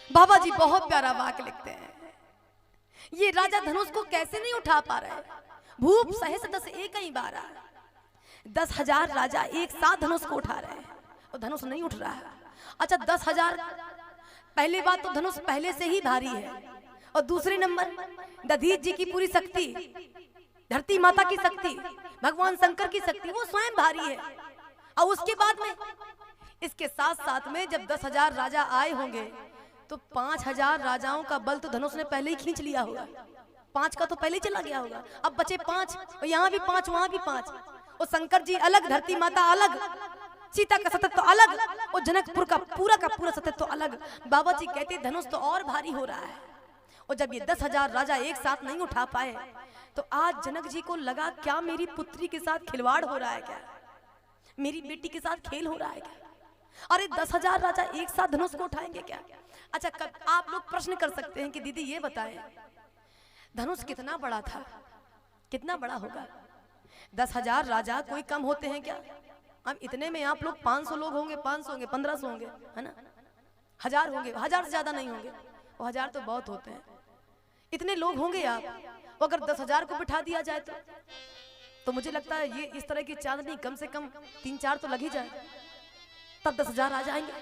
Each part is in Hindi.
बाबा जी बहुत प्यारा वाक्य लिखते हैं। ये राजा धनुष को कैसे नहीं उठा पा रहे। भूप सहस 10 एक ही 12, 10,000 राजा एक साथ धनुष को उठा रहे हैं और धनुष नहीं उठ रहा है। अच्छा 10,000, पहली बात तो धनुष पहले से ही भारी है, और दूसरे नंबर दधीच जी की पूरी शक्ति, धरती माता की शक्ति, भगवान शंकर की शक्ति, वो स्वयं भारी है। और उसके बाद में इसके साथ साथ में जब 10,000 राजा आए होंगे तो 5,000 राजाओं का बल तो धनुष ने पहले ही खींच लिया होगा। 5 का तो पहले ही चला गया होगा, अब बचे 5, और यहाँ भी 5, वहां भी 5, और शंकर जी अलग, धरती माता अलग, सीता का सतत तो अलग, और जनकपुर का पूरा सतत तो अलग। बाबा जी कहते धनुष तो और भारी हो रहा है। और जब ये 10,000 राजा एक साथ नहीं उठा पाए तो आज जनक जी को लगा क्या मेरी पुत्री के साथ खिलवाड़ हो रहा है, क्या मेरी बेटी के साथ खेल हो रहा है क्या? अरे 10,000 राजा एक साथ धनुष को उठाएंगे क्या? अच्छा आप लोग प्रश्न कर सकते हैं कि दीदी ये बताएं धनुष कितना बड़ा था, कितना बड़ा होगा? 10,000 राजा कोई कम होते हैं क्या? अब इतने में आप लोग 500 लोग होंगे, 500 होंगे, 1500 होंगे, है ना? 1000 होंगे, 1000 से ज्यादा नहीं होंगे, वो 1000 तो बहुत होते हैं। इतने लोग होंगे आप, अगर 10,000 को बिठा दिया जाए तो मुझे लगता है ये इस तरह की चांदनी कम से कम 3-4 तो लग ही जाए, तब 10,000 आ जाएंगे।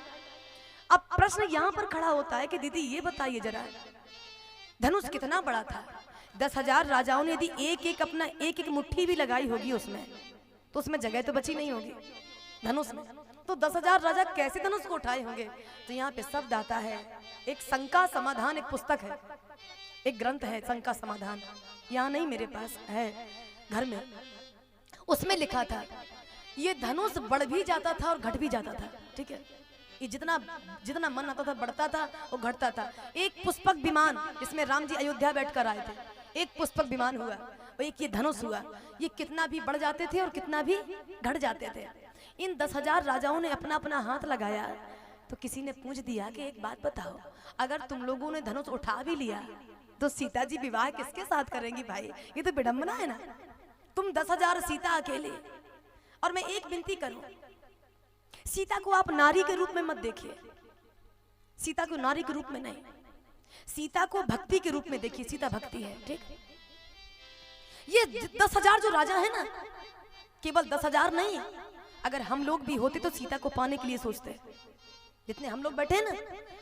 अब प्रश्न यहाँ पर खड़ा होता है कि दीदी ये बताइए जरा धनुष कितना बड़ा था? 10,000 राजाओं ने यदि एक एक मुट्ठी भी लगाई होगी उसमें, तो उसमें जगह तो बची नहीं होगी धनुष में, तो 10,000 राजा कैसे धनुष को उठाए होंगे? तो यहाँ पे शब्द आता है, एक शंका समाधान, एक पुस्तक है, एक ग्रंथ है शंका समाधान, यहाँ नहीं मेरे पास है घर में, उसमें लिखा था ये धनुष बढ़ भी जाता था और घट भी जाता था। ठीक है, ये जितना मन आता था बढ़ता था और घटता था। एक पुष्पक विमान जिसमें राम जी अयोध्या बैठकर आए थे, एक पुष्पक विमान हुआ और एक ये धनुष हुआ, ये कितना भी बढ़ जाते थे और कितना भी घट जाते थे। इन 10,000 राजाओं ने अपना अपना हाथ लगाया तो किसी ने पूछ दिया कि एक बात बताओ, अगर तुम लोगों ने धनुष उठा भी लिया तो सीता जी विवाह किसके साथ करेंगी भाई? ये तो विडंबना है ना। तुम 10,000 सीता अकेले। और मैं एक विनती करूं, सीता को आप नारी के रूप में मत देखिए, सीता को नारी के रूप में नहीं, सीता को भक्ति के रूप में देखिए। सीता भक्ति है, ठीक। ये 10,000 जो राजा है ना, केवल 10,000 नहीं, अगर हम लोग भी होते तो सीता को पाने के लिए सोचते। जितने हम लोग बैठे हैं ना,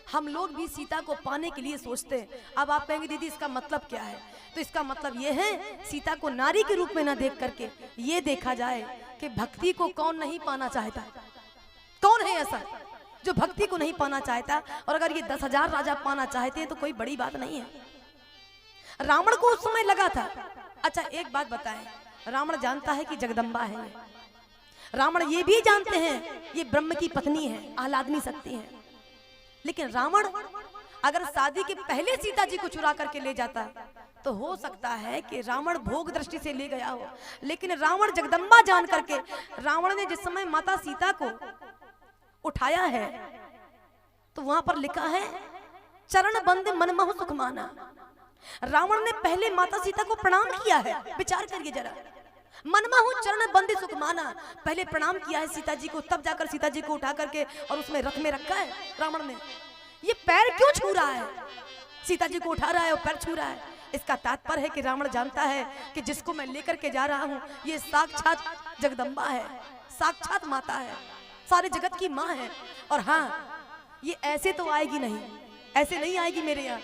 हम लोग भी सीता को पाने के लिए सोचते हैं। अब आप कहेंगे दीदी इसका मतलब क्या है? तो इसका मतलब ये है सीता को नारी के रूप में ना देख करके ये देखा जाए कि भक्ति को कौन नहीं पाना चाहता, कौन है ऐसा जो भक्ति को नहीं पाना चाहता। और अगर ये 10,000 राजा पाना चाहते हैं तो कोई बड़ी बात नहीं है। रावण को उस समय लगा था। अच्छा एक बात बताएं, रावण जानता है कि जगदम्बा है, रावण ये भी जानते हैं ये ब्रह्म की पत्नी है, आह्लादनी शक्ति है, लेकिन रावण अगर शादी के पहले सीता जी को चुरा करके ले जाता तो हो सकता है कि रावण भोग दृष्टि से ले गया हो, लेकिन रावण जगदम्बा जान करके, रावण ने जिस समय माता सीता को उठाया है तो वहां पर लिखा है चरण बंद मनमोह सुख माना। रावण ने पहले माता सीता को प्रणाम किया है, विचार करिए जरा, मनमोह चरण बंदी सुख माना, पहले प्रणाम किया है सीता जी को, तब जाकर सीता जी को उठा करके और उसमें रथ में रखा है रावण ने। ये पैर क्यों छू रहा है? सीता जी को उठा रहा है और पैर छू रहा है। इसका तात्पर्य है कि रावण जानता है कि जिसको मैं लेकर के जा रहा हूं ये साक्षात जगदम्बा है, साक्षात माता है, सारे जगत की माँ है। और हाँ, ये ऐसे तो आएगी नहीं, ऐसे नहीं आएगी मेरे यहाँ।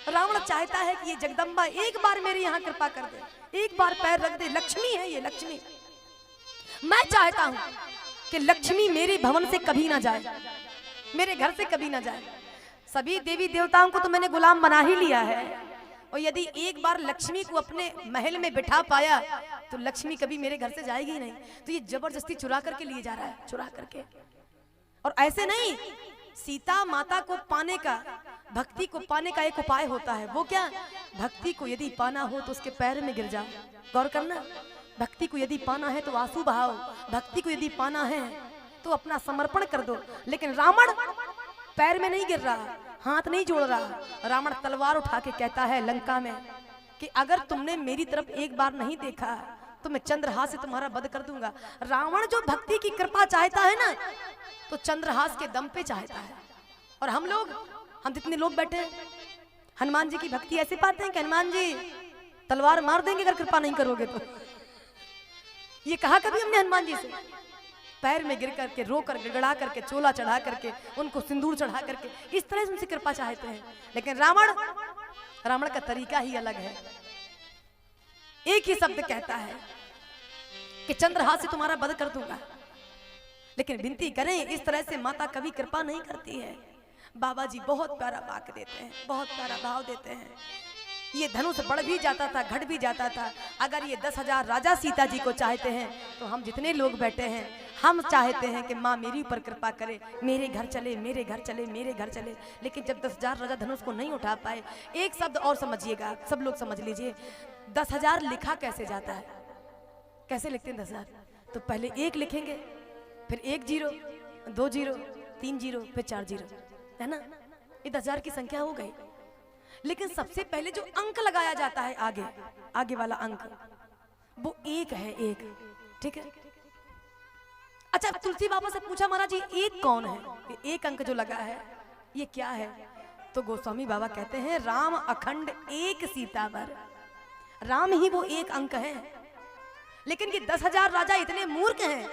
रावण चाहता है कि ये जगदम्बा एक बार मेरे यहाँ कृपा कर दे, एक बार पैर रख दे। लक्ष्मी है ये, लक्ष्मी। मैं चाहता हूं कि लक्ष्मी मेरे भवन से कभी ना जाए, मेरे घर से कभी ना जाए। सभी देवी देवताओं को तो मैंने गुलाम बना ही लिया है, और यदि एक बार लक्ष्मी को अपने महल में बिठा पाया तो लक्ष्मी कभी मेरे घर से जाएगी नहीं। तो ये जबरदस्ती चुरा करके लिए जा रहा है, चुरा करके। और ऐसे नहीं, सीता माता को पाने का, भक्ति को पाने का एक उपाय होता है। वो क्या? भक्ति को यदि पाना हो तो उसके पैर में गिर जाओ। गौर करना, भक्ति को यदि पाना है तो आंसू बहाओ, भक्ति को यदि पाना है तो अपना समर्पण कर दो। लेकिन रावण पैर में नहीं गिर रहा, हाथ नहीं जोड़ रहा। रावण तलवार उठा के कहता है लंका में कि अगर तुमने मेरी तरफ एक बार नहीं देखा तो मैं चंद्रहास से तुम्हारा वध कर दूंगा। रावण जो भक्ति की कृपा चाहता है ना, तो चंद्रहास के दम पे चाहता है। और हम हम जितने लोग बैठे हैं हनुमान जी की भक्ति ऐसे पाते हैं कि हनुमान जी तलवार मार देंगे अगर कृपा नहीं करोगे तो। ये कहा कभी हमने हनुमान जी से? पैर में गिर करके, रो कर, गिड़गड़ा करके, चोला चढ़ा करके, उनको सिंदूर चढ़ा करके इस तरह से उनसे कृपा चाहते हैं। लेकिन रावण का तरीका ही अलग है। एक ही शब्द कहता है कि चंद्रहास से तुम्हारा वध कर दूंगा। लेकिन विनती करें, इस तरह से माता कभी कृपा नहीं करती है। बाबा जी बहुत प्यारा वाक्य देते हैं, बहुत प्यारा भाव देते हैं। ये धनुष बढ़ भी जाता था, घट भी जाता था। अगर ये 10,000 राजा सीता जी को चाहते हैं तो हम जितने लोग बैठे हैं, हम चाहते हैं कि माँ मेरी ऊपर कृपा करे, मेरे घर चले, मेरे घर चले, मेरे घर चले। लेकिन जब 10,000 राजा धनुष को नहीं उठा पाए, एक शब्द और समझिएगा, सब लोग समझ लीजिए, 10,000 लिखा कैसे जाता है? कैसे लिखते हैं 10,000? तो पहले 1 लिखेंगे, फिर 1 0, 2 0, 3 0, फिर 4 0, है ना? ये 10,000 की संख्या हो गई। लेकिन सबसे पहले जो अंक लगाया जाता है आगे वाला अंक, वो 1 है, 1। ठीक है। अच्छा, तुलसी बाबा से पूछा, महाराज ये 1 कौन है? ये 1 अंक जो लगा है ये क्या है? तो गोस्वामी बाबा कहते हैं, राम अखंड 1 सीतावर। राम ही वो 1 अंक है। लेकिन ये 10,000 राजा इतने मूर्ख हैं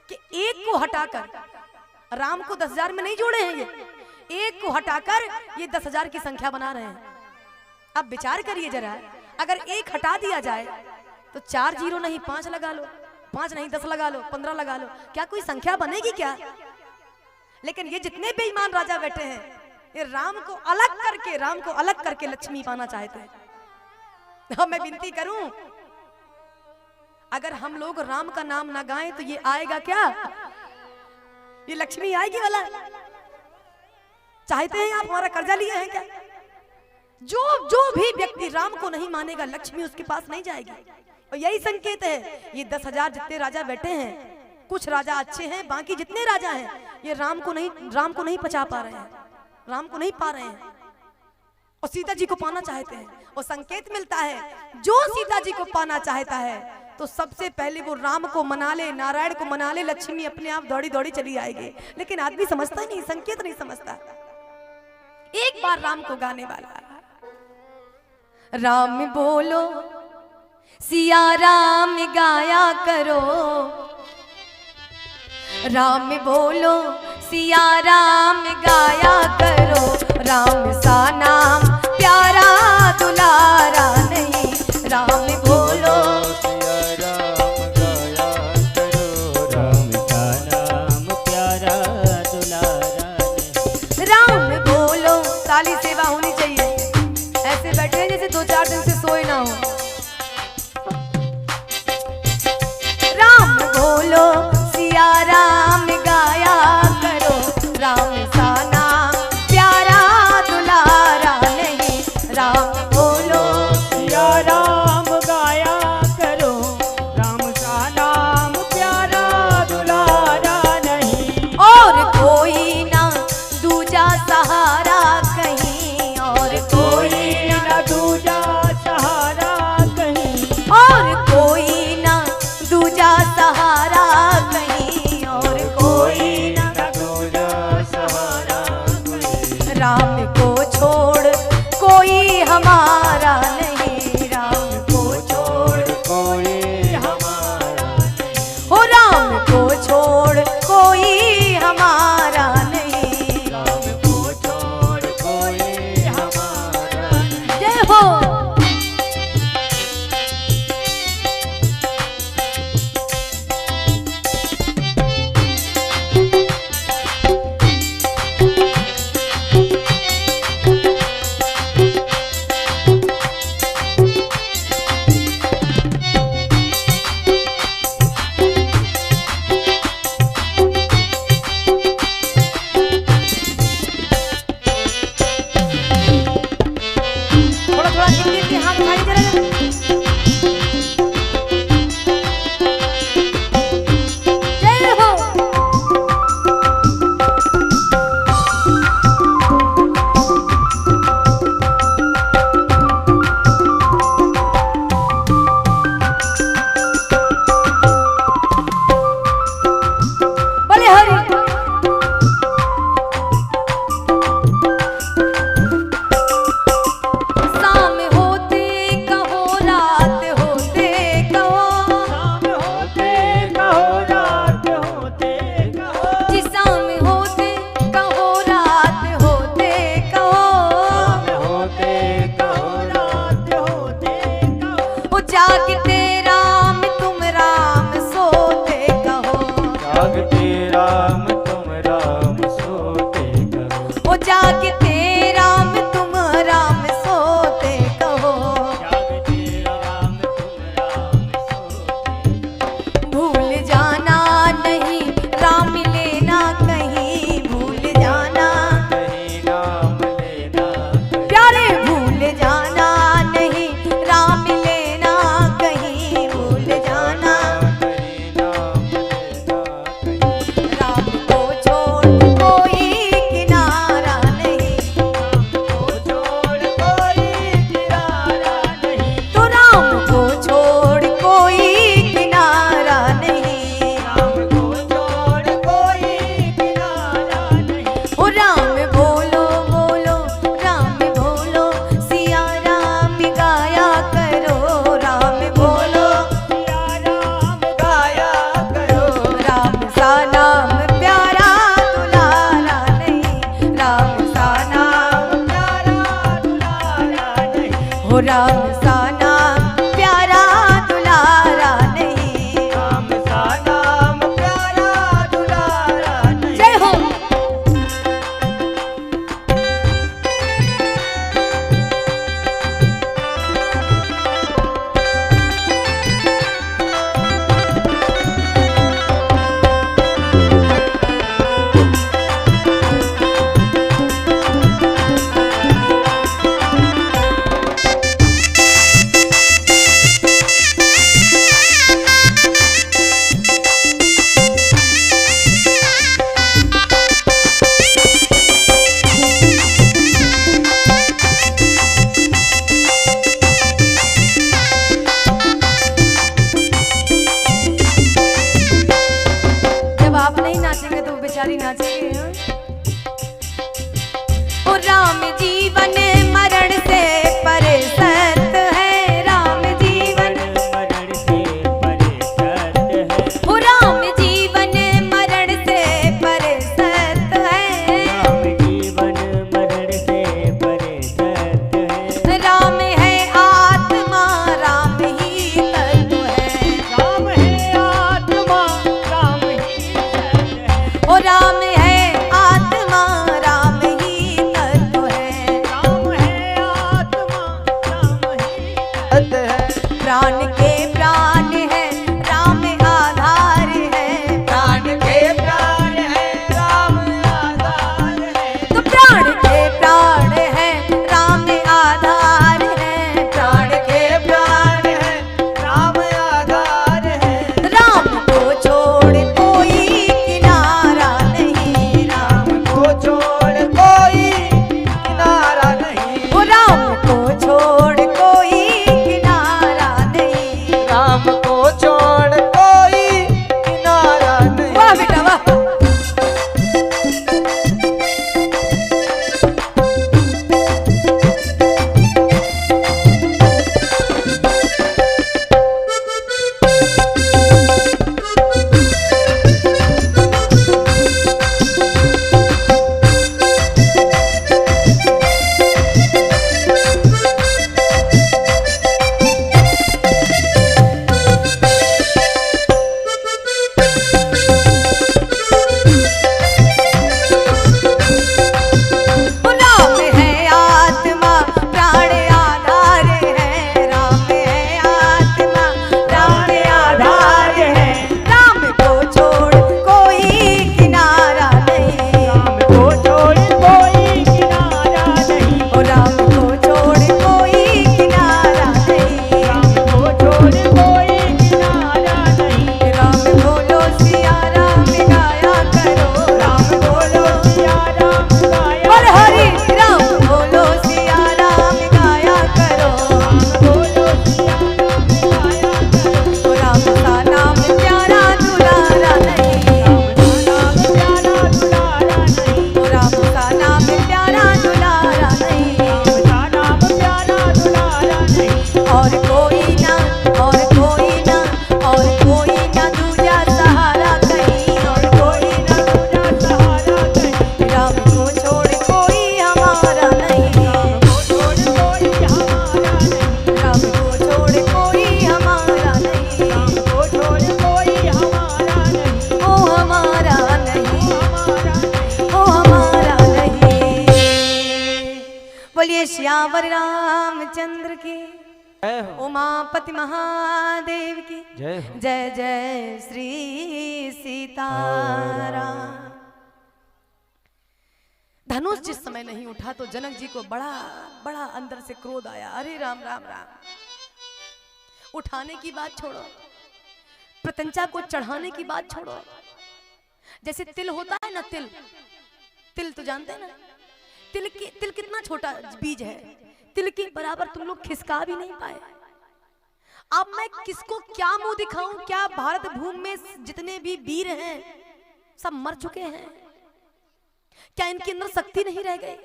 कि 1 को हटाकर, राम को 10,000 में नहीं जोड़े हैं, ये 1 को हटाकर ये 10,000 की संख्या बना रहे हैं। अब विचार करिए जरा, अगर 1 हटा दिया जाए तो 4 0 नहीं 5 लगा लो, 5 नहीं 10 लगा लो, 15 लगा लो, क्या कोई संख्या बनेगी क्या? लेकिन ये जितने बेईमान राजा बैठे हैं, ये राम को अलग करके लक्ष्मी पाना चाहते हैं। मैं विनती करूं, अगर हम लोग राम का नाम ना गाएं तो ये आएगा क्या? ये लक्ष्मी आएगी वाला? चाहते हैं आप हमारा कर्जा लिए हैं क्या? जो भी व्यक्ति राम को नहीं मानेगा, लक्ष्मी उसके पास नहीं जाएगी। और यही संकेत है, ये 10,000 जितने राजा बैठे हैं, कुछ राजा अच्छे हैं, बाकी जितने राजा हैं ये राम को नहीं पचा पा रहे हैं, राम को नहीं पा रहे हैं और सीता जी को पाना चाहते हैं। और संकेत मिलता है, जो सीता जी को पाना चाहता है तो सबसे पहले वो राम को मना ले, नारायण को मना ले, लक्ष्मी अपने आप दौड़ी दौड़ी चली आएगी। लेकिन आदमी समझता ही नहीं, संकेत नहीं समझता। एक बार राम को गाने वाला, राम बोलो सिया राम गाया करो, राम बोलो सिया राम गाया करो, राम सा नाम प्यारा दुलारा नहीं, राम बोलो सिया राम गाया करो, राम का नाम प्यारा दुलारा नहीं। राम बोलो, ताली सेवा होनी चाहिए। ऐसे बैठे हैं जैसे 2-4 दिन से सोए ना हो। राम बोलो सिया राम गाया करो, राम सा नाम प्यारा दुलारा नहीं। जागते राम तुम राम सोते कहो। ओ जागते राम तुम राम सोते कहो। जागते राम तुम राम सोते कहो। भूल जाना नहीं राम लेना कहीं, भूल जाना कहीं नाम लेना कहीं। प्यारे, भूल जाना नहीं राम लेना कहीं, भूल जाना कहीं नाम लेना कहीं। राम को छोड़ कोई किनारा नहीं, को छोड़ कोई किनारा नहीं। तो राम को छोड़ कोई किनारा नहीं। राम को छोड़ कोई किनारा नहीं। ओ राम बोलो बोलो राम बोलो, सिया राम गाया करो। राम बोलो सिया राम गाया करो। राम सा नाम प्यारा दुलारा नहीं, राम सा नाम प्यारा दुलारा नहीं। हो, राम सा नाम प्यारा दुलारा नहीं। राम सा नाम प्यारा दुलारा नहीं। जय हो। जब आप नहीं नाचेंगे तो वो बेचारी नाचेंगे। हाँ? ओ राम जीवन मरण से परे सत है, राम जीवन मरण से परे सत है। ओ राम जीवन मरण से परे सत है। राम जीवन मरण से परे सत है। राम है आत्मा राम ही तत्व है। राम है आत्मा राम ही सत है। ओ राम है आत्मा राम ही तत्व है। राम श्यावर रामचंद्र की, जय हो, उमापति महादेव की जय हो। जय जय श्री सीताराम। धनुष जिस समय नहीं उठा तो जनक जी को बड़ा बड़ा अंदर से क्रोध आया। अरे राम राम राम, उठाने की बात छोड़ो, प्रत्यंचा को चढ़ाने की बात छोड़ो। जैसे तिल होता है ना, तिल तिल तो जानते हैं ना, तिल कितना छोटा बीज है, तिल के बराबर तुम लोग खिसका भी नहीं पाए। अब मैं किसको क्या मुंह दिखाऊं? क्या भारत भूमि में जितने भी वीर हैं सब मर चुके हैं? क्या इनके अंदर शक्ति नहीं रह गई?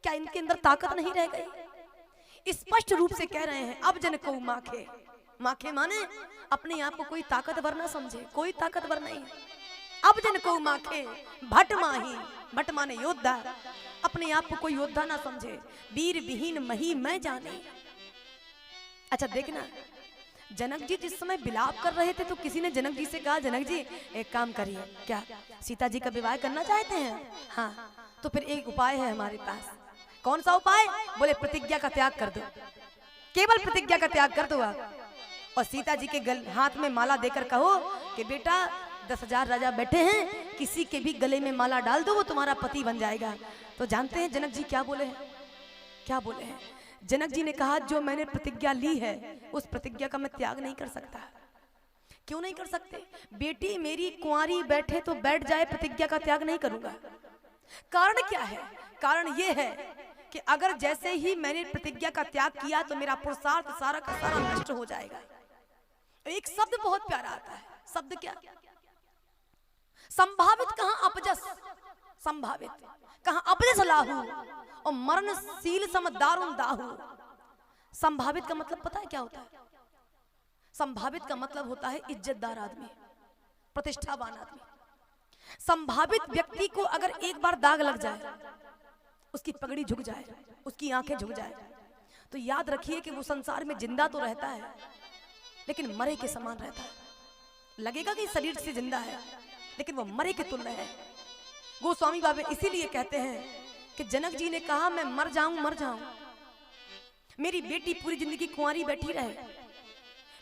क्या इनके अंदर ताकत नहीं रह गई? स्पष्ट रूप से कह रहे हैं, अब जन को माखे, माखे माने अपने आप को कोई ताकतवर ना समझे, कोई ताकतवर नहीं। अब जन को माखे भट माही, भट माने योद्धा, अपने आप को कोई योद्धा ना समझे, वीर विहीन मही मैं जाने। अच्छा देखना, जनक जी जिस समय विलाप कर रहे थे तो किसी ने जनक जी से कहा, जनक जी एक काम करिए, क्या सीता जी का विवाह करना चाहते हैं? हाँ, तो फिर एक उपाय है हमारे पास। कौन सा उपाय? बोले प्रतिज्ञा का त्याग कर दो, केवल प्रतिज्ञा का त्याग कर दो आप, और सीता जी के हाथ में माला देकर कहो कि बेटा 10,000 राजा बैठे हैं, किसी के भी गले में माला डाल दो, वो तुम्हारा पति बन जाएगा। तो जानते हैं जनक जी क्या बोले हैं? क्या बोले हैं? जनक जी ने कहा, जो मैंने प्रतिज्ञा ली है उस प्रतिज्ञा का मैं त्याग नहीं कर सकता। क्यों नहीं कर सकते? बेटी मेरी कुंवारी बैठे तो बैठ जाए, प्रतिज्ञा का त्याग नहीं करूंगा। कारण क्या है? कारण ये है कि अगर जैसे ही मैंने प्रतिज्ञा का त्याग किया तो मेरा पुरुषार्थ सारा का सारा नष्ट हो जाएगा। एक शब्द बहुत प्यारा आता है, शब्द क्या? संभावित कहां अपजस, संभावित कहां अपजस लाहू, और मरणशील सम दारुण दाहू। संभावित का मतलब पता है क्या होता है? संभावित का मतलब होता है इज्जतदार आदमी, प्रतिष्ठावान आदमी। संभावित व्यक्ति को अगर एक बार दाग लग जाए, उसकी पगड़ी झुक जाए, उसकी आंखें झुक जाए, तो याद रखिए कि वो संसार में जिंदा तो रहता है लेकिन मरे के समान रहता है। लगेगा कि शरीर से जिंदा है लेकिन वो मरे के तुल्य है। गोस्वामी बाबा इसीलिए कहते हैं कि जनक जी ने कहा, मैं मर जाऊं, मेरी बेटी पूरी जिंदगी कुंवारी बैठी रहे,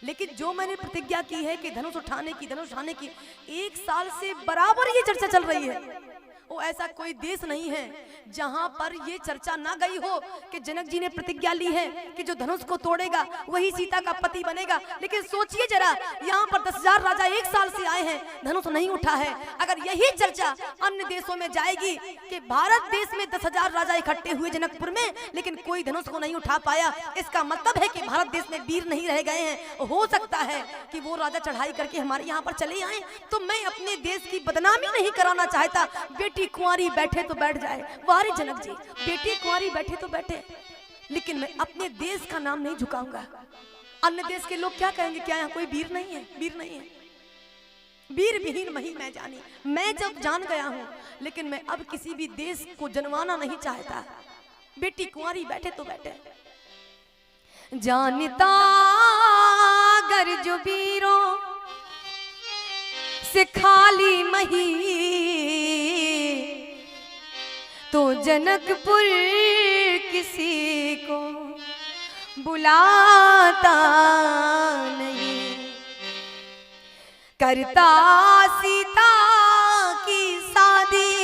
लेकिन जो मैंने प्रतिज्ञा की है कि धनुष उठाने की 1 साल से बराबर ये चर्चा चल रही है। वो ऐसा कोई देश नहीं है जहां पर ये चर्चा ना गई हो कि जनक जी ने प्रतिज्ञा ली है कि जो धनुष को तोड़ेगा वही सीता का पति बनेगा। लेकिन सोचिए जरा, यहाँ पर 10,000 राजा 1 साल से आए हैं, धनुष नहीं उठा है। अगर यही चर्चा अन्य देशों में जाएगी कि भारत देश में 10,000 राजा इकट्ठे हुए जनकपुर में, लेकिन कोई धनुष को नहीं उठा पाया, इसका मतलब है कि भारत देश में वीर नहीं रह गए हैं। हो सकता है कि वो राजा चढ़ाई करके हमारे यहाँ पर चले आए। तो मैं अपने देश की बदनामी नहीं कराना चाहता। बेटी कुंवारी बैठे तो बैठ जाए, वारे जनक जी, बेटी कुंवारी बैठे तो बैठे, लेकिन मैं अपने देश का नाम नहीं झुकाऊंगा। अन्य देश के लोग क्या कहेंगे? क्या यहाँ कोई वीर नहीं है? वीर नहीं है, वीर विहीन मही मैं जानी। मैं जब जान गया हूं, लेकिन मैं अब किसी भी देश को जनवाना नहीं चाहता। बेटी कुंवारी बैठे तो बैठे। जानता गर जो वीरों से खाली मही, तो जनकपुर किसी को बुलाता नहीं। करता सीता की शादी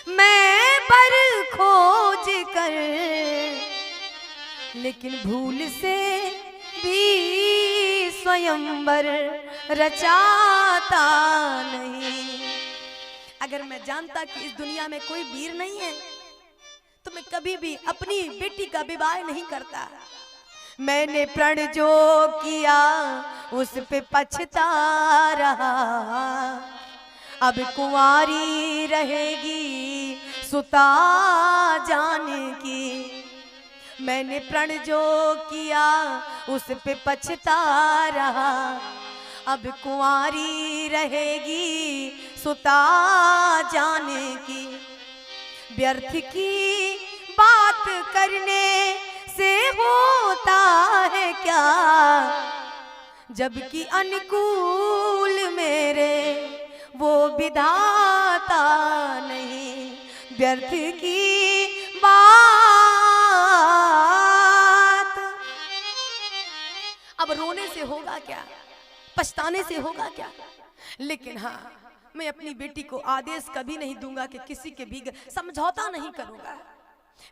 मैं पर खोज कर, लेकिन भूल से भी स्वयंवर रचाता नहीं। अगर मैं जानता कि इस दुनिया में कोई वीर नहीं है तो मैं कभी भी अपनी बेटी का विवाह नहीं करता। मैंने प्रण जो किया उस पे पछता रहा, अब कुंवारी रहेगी सुता जाने की। मैंने प्रण जो किया उस पे पछता रहा, अब कुंवारी रहेगी सुता जाने की। व्यर्थ की बात करने से होता है क्या, जबकि अनुकूल मेरे वो विधाता नहीं। व्यर्थ की बात रोने से होगा क्या, पछताने से होगा क्या। लेकिन हाँ, मैं अपनी बेटी को आदेश कभी नहीं दूंगा कि किसी के भी समझौता नहीं करूंगा।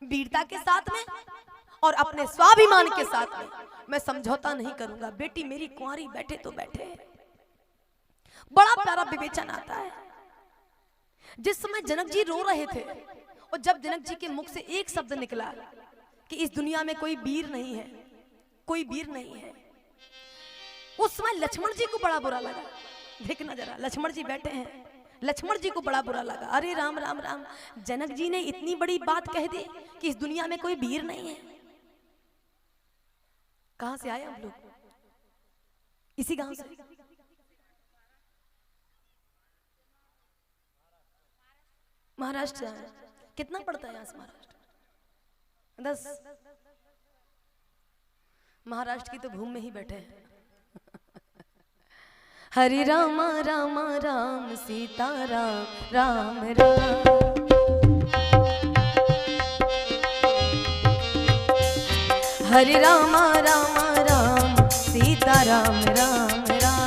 वीरता के साथ में और अपने स्वाभिमान के साथ में मैं समझौता नहीं करूंगा। बेटी मेरी कुंवारी बैठे तो बैठे। बड़ा प्यारा विवेचन आता है। जिस समय जनक जी रो रहे थे और जब जनक जी के मुख से एक शब्द निकला कि इस दुनिया में कोई वीर नहीं है, कोई वीर नहीं है, उस समय लक्ष्मण जी को बड़ा बुरा लगा। देखना जरा, लक्ष्मण जी बैठे हैं, लक्ष्मण जी को बड़ा बुरा लगा। अरे राम राम राम, जनक जी ने इतनी बड़ी बात कह दी कि इस दुनिया में कोई वीर नहीं है। कहां से आए हम लोग? इसी गांव से। महाराष्ट्र। कितना पड़ता है यहाँ से महाराष्ट्र? 10। महाराष्ट्र की तो भूमि में ही बैठे हैं। हरे राम राम राम सीता राम राम राम। हरे राम राम राम सीता राम राम राम।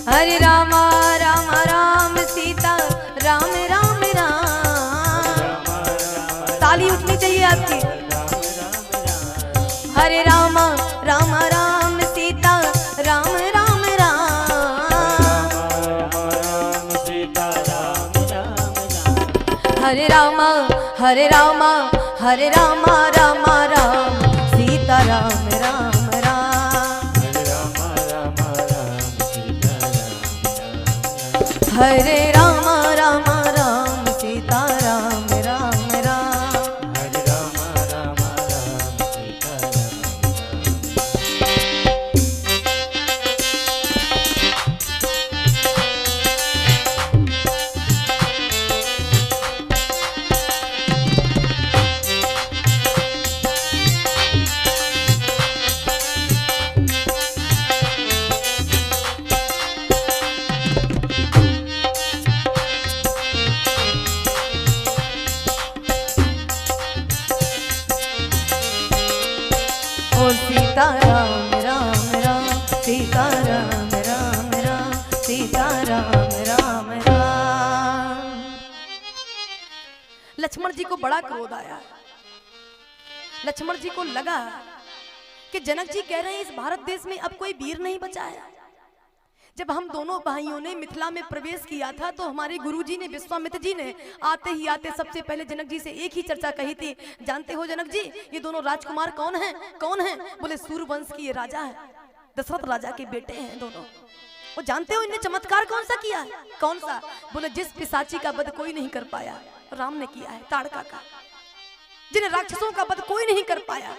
हरे राम राम राम सीता राम राम राम। ताली उठनी चाहिए आपकी। हरे राम राम राम सीता राम राम राम। हरे राम हरे राम हरे राम राम राम सीता राम राम राम। हरे राम राम राम सीता राम राम राम। ओ सीता राम राम राम सीता राम राम राम सीता राम राम राम। लक्ष्मण जी को बड़ा क्रोध आया। लक्ष्मण जी को लगा कि जनक जी कह रहे हैं इस भारत देश में अब कोई वीर नहीं बचा है। जब हम दोनों भाइयों ने मिथिला में प्रवेश किया था तो हमारे गुरुजी ने, विश्वामित्र जी ने आते ही आते सबसे पहले जनक जी से एक ही चर्चा कही थी, जानते हो जनक जी ये दोनों राजकुमार कौन हैं? कौन हैं? बोले सूर्यवंश की ये राजा है, दशरथ राजा के बेटे हैं दोनों। वो जानते हो इन्हें चमत्कार कौन सा किया है? कौन सा? बोले जिस पिशाची का वध कोई नहीं कर पाया राम ने किया है, ताड़का का। जिन राक्षसों का वध कोई नहीं कर पाया,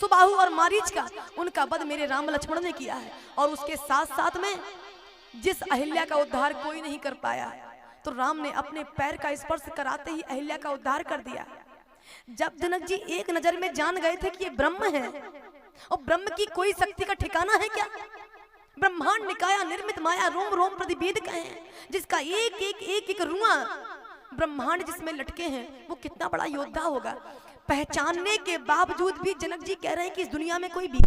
सुबाहु और मारीच का, उनका वध मेरे राम लक्ष्मण ने किया है। और उसके साथ साथ में जिस अहिल्या का उद्धार कोई नहीं कर पाया, तो राम ने अपने पैर का स्पर्श कराते ही अहिल्या का उद्धार कर दिया। जब जनक जी एक नजर में जान गए थे कि ये ब्रह्म है, और ब्रह्म की कोई शक्ति का ठिकाना है क्या? ब्रह्मांड निकाया निर्मित माया रोम रोम प्रतिवेद कहे, जिसका एक एक रुआ ब्रह्मांड जिसमें लटके हैं, वो कितना बड़ा योद्धा होगा। पहचानने के बावजूद भी जनक जी कह रहे हैं कि इस दुनिया में कोई भी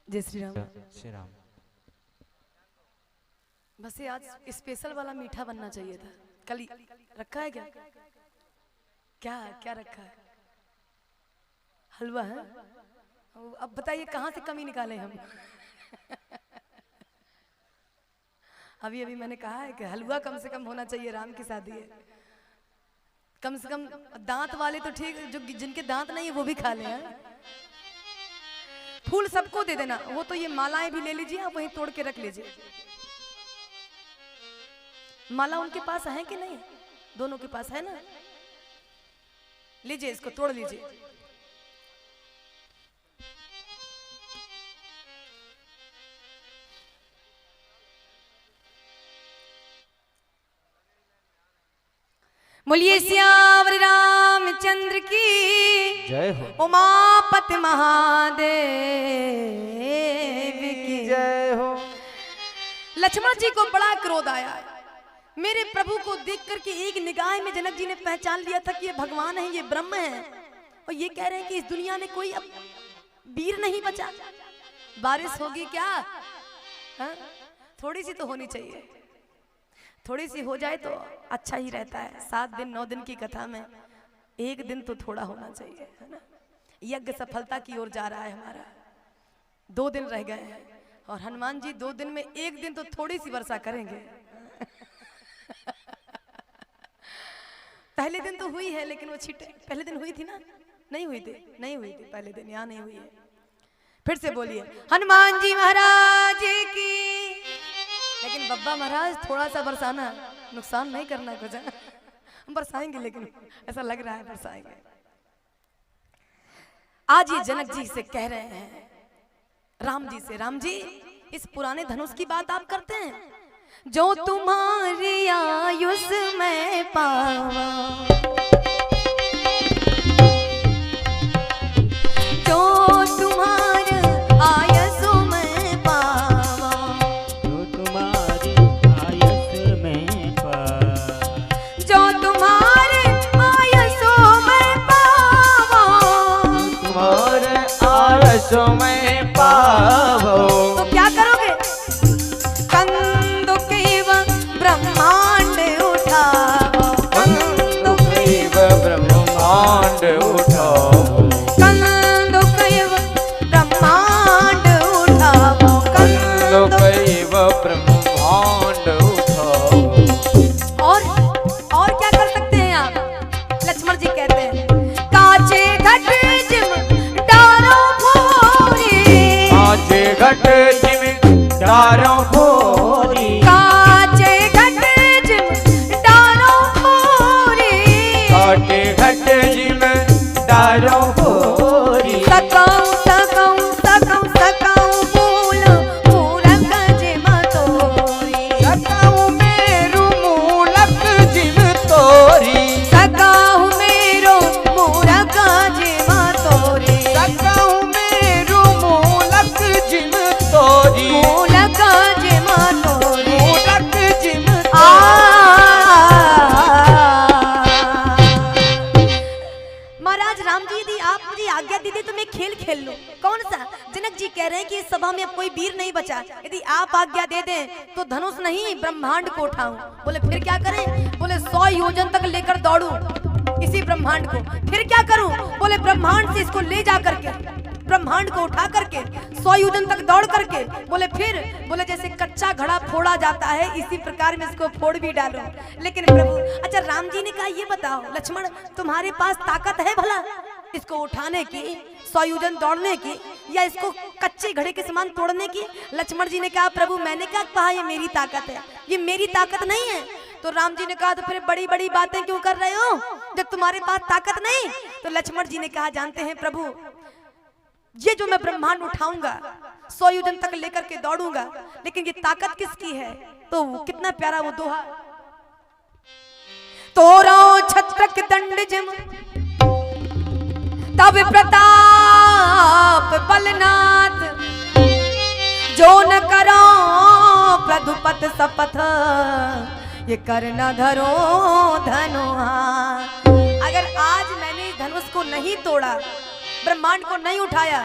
जय श्री राम। श्री राम। बस ये आज स्पेशल वाला मीठा बनना चाहिए था। कल रखा है क्या? क्या क्या रखा है? हलवा है? अब बताइए कहाँ से कमी निकालें हम? अभी अभी मैंने कहा है कि हलवा कम से कम होना चाहिए, राम की शादी है। कम से कम दांत वाले तो ठीक, जो जिनके दांत नहीं है वो भी खा लें। फूल सबको दे देना, वो तो ये मालाएं भी ले लीजिए, आप वहीं तोड़ के रख लीजिए। माला उनके पास है कि नहीं? दोनों के पास है ना? लीजिए, इसको तोड़ लीजिए। बोलिए श्यावर रामचंद्र की जय हो। उमापति महादेव की जय हो। लक्ष्मण जी को बड़ा क्रोध आया। मेरे प्रभु को देख करके एक निगाह में जनक जी ने पहचान लिया था कि ये भगवान है, ये ब्रह्म है। और ये कह रहे हैं कि इस दुनिया में कोई अब वीर नहीं बचा। बारिश होगी क्या? हा? थोड़ी सी तो होनी चाहिए, थोड़ी सी हो जाए तो अच्छा ही रहता है। 7 दिन 9 दिन की कथा में एक दिन तो थोड़ा होना चाहिए, है ना? यज्ञ सफलता की ओर जा रहा है हमारा। 2 दिन रह गए हैं और हनुमान जी 2 दिन में एक दिन तो थोड़ी सी वर्षा करेंगे। पहले दिन तो हुई है, लेकिन वो छिटे। पहले दिन हुई थी ना? नहीं हुई थी, नहीं हुई थी पहले दिन, यहाँ नहीं हुई है। फिर से बोलिए हनुमान जी महाराज की। लेकिन बब्बा महाराज थोड़ा सा बरसाना, नुकसान नहीं करना कुछ। हम बरसाएंगे, लेकिन ऐसा लग रहा है बरसाएंगे। आज ये जनक जी से कह रहे हैं राम जी से, राम जी इस पुराने धनुष की बात आप करते हैं, जो तुम्हारी आयुष में पावा, जो तुम्हारे आयुष में पावा, जो तुम्हारी आयुष में पावा, जो तुम्हारे आयुष में पावा, तुम्हारे आयुष में पावो। तो क्या करोगे? कंदुकैव ब्रह्मांड उठाओ, कंदुकैव ब्रह्मांड उठाओ, कंदुकैव ब्रह्मांड उठाओ, कंदुकैव ब्रह्मांड उठाओ। और क्या कर सकते हैं आप? लक्ष्मण जी कहते हैं काचे घट जिम डारो फोरी, काचे घट जिम डारो फोरी, काचे घट जिम डारो फोरी, काटे घट जिम डारो फोरी, सकाऊं सकाऊं सकाऊं सकाऊं फूल मूरख जिम तोरी, सकाऊ मेरू मूलक जिम तोरी, सकाऊं मेरो मूरख जिम तोरी, सकाऊ मेरू मूलक जिम तोरी, मूलक जिम तोरी। मूलक जिम आ महाराज राम जी, यदि आप मुझे आज्ञा दे दे तो मैं खेल खेल लूं। कौन सा? जनक जी कह रहे हैं कि इस सभा में अब कोई वीर नहीं बचा। यदि आप आज्ञा दे दें तो धनुष नहीं ब्रह्मांड को उठाऊं। बोले फिर क्या करें? बोले 100 योजन तक लेकर दौड़ूं इसी ब्रह्मांड को। फिर क्या करूं? बोले ब्रह्मांड से इसको ले जा करके, ब्रह्मांड को उठा करके 100 योजन तक दौड़ करके, बोले फिर बोले जैसे कच्चा घड़ा फोड़ा जाता है इसी प्रकार में इसको फोड़ भी डालो। लेकिन प्रभु, अच्छा राम जी ने कहा ये बताओ लक्ष्मण, तुम्हारे पास ताकत है भला इसको उठाने की, 100 योजन दौड़ने की, या इसको कच्चे घड़े के समान तोड़ने की? लक्ष्मण जी ने कहा प्रभु मैंने क्या कहा ये मेरी ताकत है? ये मेरी ताकत नहीं है। तो राम जी ने कहा तो फिर बड़ी बड़ी बातें क्यों कर रहे हो जब तुम्हारे पास ताकत नहीं? तो लक्ष्मण जी ने कहा जानते हैं प्रभु, ये जो मैं ब्रह्मांड उठाऊंगा 100 योजन तक लेकर के दौड़ूंगा, लेकिन ये ताकत किसकी है? तो कितना प्यारा वो दोहा, तोरो छत्रक दंड जिम तब प्रताप बलनाथ, जो न करो प्रधुपत शपथ, ये करना धरो धनुहा। अगर आज मैंने धनुष को नहीं तोड़ा, ब्रह्मांड को नहीं उठाया,